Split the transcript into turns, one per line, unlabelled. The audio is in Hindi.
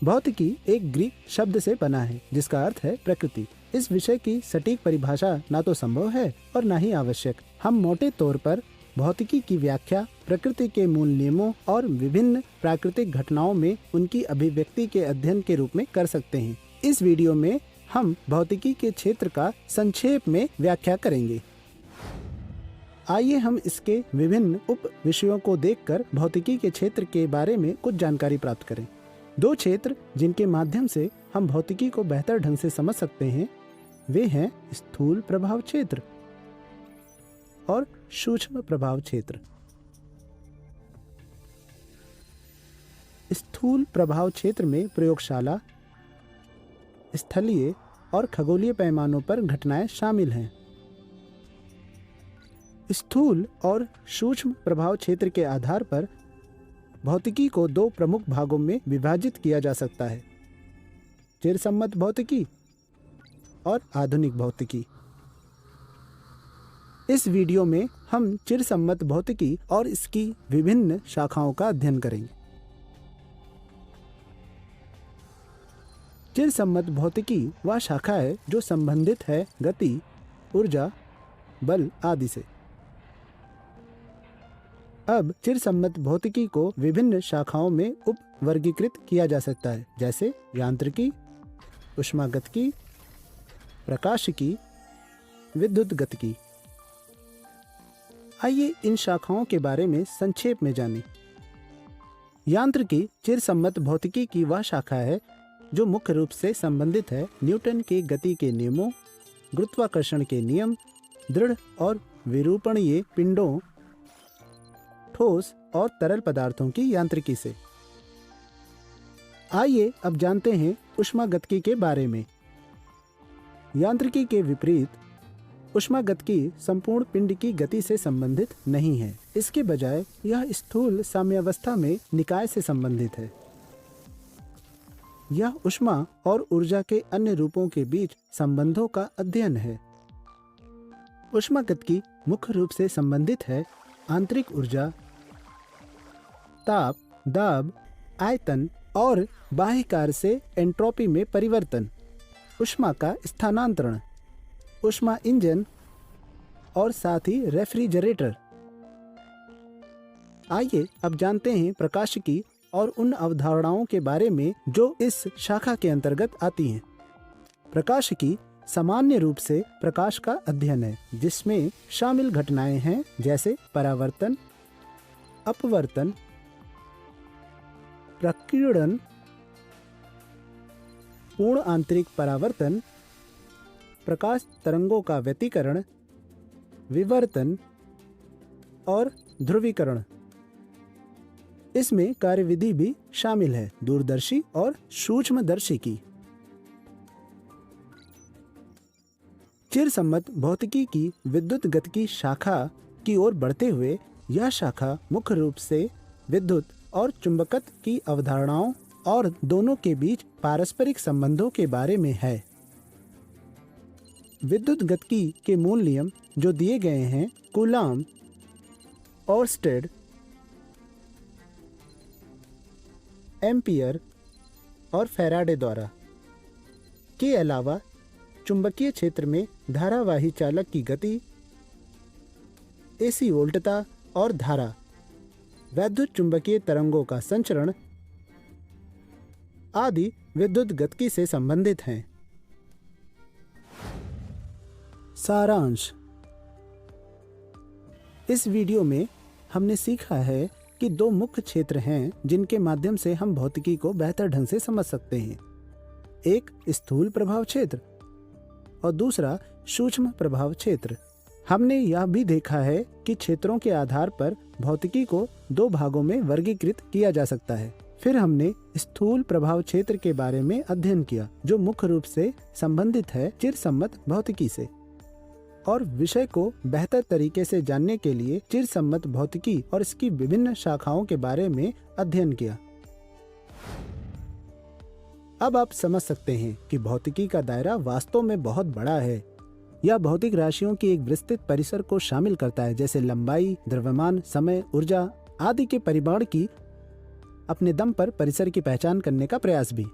भौतिकी एक ग्रीक शब्द से बना है जिसका अर्थ है प्रकृति। इस विषय की सटीक परिभाषा ना तो संभव है और ना ही आवश्यक। हम मोटे तौर पर भौतिकी की व्याख्या प्रकृति के मूल नियमों और विभिन्न प्राकृतिक घटनाओं में उनकी अभिव्यक्ति के अध्ययन के रूप में कर सकते हैं। इस वीडियो में हम भौतिकी के क्षेत्र का संक्षेप में व्याख्या करेंगे। आइए हम इसके विभिन्न उप विषयों को देखकर भौतिकी के क्षेत्र के बारे में कुछ जानकारी प्राप्त करें। दो क्षेत्र जिनके माध्यम से हम भौतिकी को बेहतर ढंग से समझ सकते हैं वे हैं स्थूल प्रभाव क्षेत्र और सूक्ष्म प्रभाव क्षेत्र। स्थूल प्रभाव क्षेत्र में प्रयोगशाला, स्थलीय और खगोलीय पैमानों पर घटनाएं शामिल हैं। स्थूल और सूक्ष्म प्रभाव क्षेत्र के आधार पर भौतिकी को दो प्रमुख भागों में विभाजित किया जा सकता है: चिरसम्मत भौतिकी और आधुनिक भौतिकी। इस वीडियो में हम चिरसम्मत भौतिकी और इसकी विभिन्न शाखाओं का अध्ययन करेंगे। चिरसम्मत भौतिकी वह शाखा है जो संबंधित है गति, ऊर्जा, बल आदि से। अब चिरसम्मत भौतिकी को विभिन्न शाखाओं में उप वर्गीकृत किया जा सकता है, जैसे यांत्रिकी, ऊष्मागतिकी, प्रकाशिकी, विद्युत गतिकी। आइए इन शाखाओं के बारे में संक्षेप में जानें। यांत्रिकी चिरसम्मत भौतिकी की वह शाखा है जो मुख्य रूप से संबंधित है न्यूटन के गति के नियमों, गुरुत्वाकर्षण के नियम, दृढ़ और विरूपणीय पिंडों, ठोस और तरल पदार्थों की यांत्रिकी से। आइए अब जानते हैं ऊष्मागतिकी के बारे में। यांत्रिकी के विपरीत ऊष्मागतिकी संपूर्ण पिंड की गति से संबंधित नहीं है। इसके बजाय यह स्थूल साम्यावस्था में निकाय से संबंधित है। यह ऊष्मा और ऊर्जा के अन्य रूपों के बीच संबंधों का अध्ययन है। ऊष्मागतिकी मुख्य रूप से संबंधित है आंतरिक ऊर्जा, ताप, दाब, आयतन और बाह्य कार्य से एंट्रोपी में परिवर्तन, ऊष्मा का स्थानांतरण, ऊष्मा इंजन और साथ ही रेफ्रिजरेटर। आइए अब जानते हैं प्रकाशिकी और उन अवधारणाओं के बारे में जो इस शाखा के अंतर्गत आती हैं। प्रकाशिकी सामान्य रूप से प्रकाश का अध्ययन है जिसमें शामिल घटनाएं हैं जैसे परावर्तन, अपवर्तन, प्रकीर्णन, पूर्ण आंतरिक परावर्तन, प्रकाश तरंगों का व्यतिकरण, विवर्तन और ध्रुवीकरण। इसमें कार्यविधि भी शामिल है दूरदर्शी और सूक्ष्मदर्शी की। चिरसम्मत भौतिकी की विद्युत गतिकी शाखा की ओर बढ़ते हुए यह शाखा मुख्य रूप से विद्युत और चुंबकत्व की अवधारणाओं और दोनों के बीच पारस्परिक संबंधों के बारे में है। विद्युत गतिकी के मूल नियम जो दिए गए हैं कूलाम्ब, ओर्स्टेड, एम्पियर और फैराडे द्वारा के अलावा चुंबकीय क्षेत्र में धारावाही चालक की गति, एसी वोल्टता और धारा, वैद्युत चुंबकीय तरंगों का संचरण आदि विद्युत गतिकी से संबंधित हैं। सारांश। इस वीडियो में हमने सीखा है कि दो मुख्य क्षेत्र हैं जिनके माध्यम से हम भौतिकी को बेहतर ढंग से समझ सकते हैं। एक स्थूल प्रभाव क्षेत्र और दूसरा सूक्ष्म प्रभाव क्षेत्र। हमने यह भी देखा है कि क्षेत्रों के आधार पर भौतिकी को दो भागों में वर्गीकृत किया जा सकता है। फिर हमने स्थूल प्रभाव क्षेत्र के बारे में अध्ययन किया जो मुख्य रूप से संबंधित है चिरसम्मत भौतिकी से, और विषय को बेहतर तरीके से जानने के लिए चिरसम्मत भौतिकी और इसकी विभिन्न शाखाओं के बारे में अध्ययन किया। अब आप समझ सकते हैं कि भौतिकी का दायरा वास्तव में बहुत बड़ा है। यह भौतिक राशियों की एक विस्तृत परिसर को शामिल करता है, जैसे लंबाई, द्रव्यमान, समय, ऊर्जा आदि के परिमाण की अपने दम पर परिसर की पहचान करने का प्रयास भी।